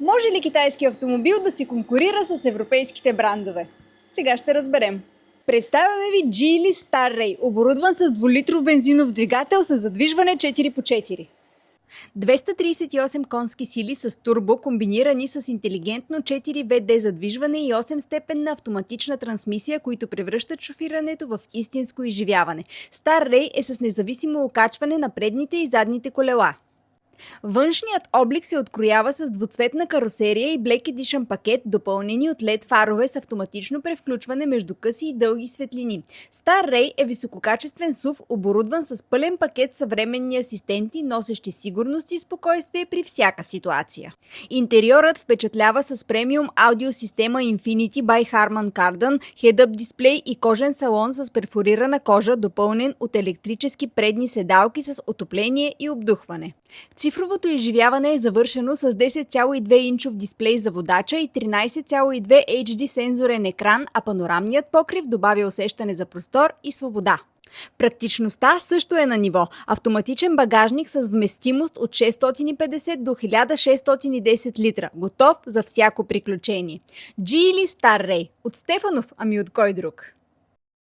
Може ли китайски автомобил да си конкурира с европейските брандове? Сега ще разберем. Представяме ви Geely Starray, оборудван с 2-литров бензинов двигател с задвижване 4x4. 238 конски сили с турбо, комбинирани с интелигентно 4WD задвижване и 8-степенна автоматична трансмисия, които превръщат шофирането в истинско изживяване. Starray е с независимо окачване на предните и задните колела. Външният облик се откроява с двуцветна каросерия и Black Edition пакет, допълнени от LED фарове с автоматично превключване между къси и дълги светлини. Starray е висококачествен SUV, оборудван с пълен пакет съвременни асистенти, носещи сигурност и спокойствие при всяка ситуация. Интериорът впечатлява с премиум аудиосистема Infinity by Harman Kardon, head-up дисплей и кожен салон с перфорирана кожа, допълнен от електрически предни седалки с отопление и обдухване. Цифровото изживяване е завършено с 10,2-инчов дисплей за водача и 13,2 HD сензорен екран, а панорамният покрив добавя усещане за простор и свобода. Практичността също е на ниво. Автоматичен багажник с вместимост от 650 до 1610 литра. Готов за всяко приключение. Geely Starray. От Стефанов, ами от кой друг?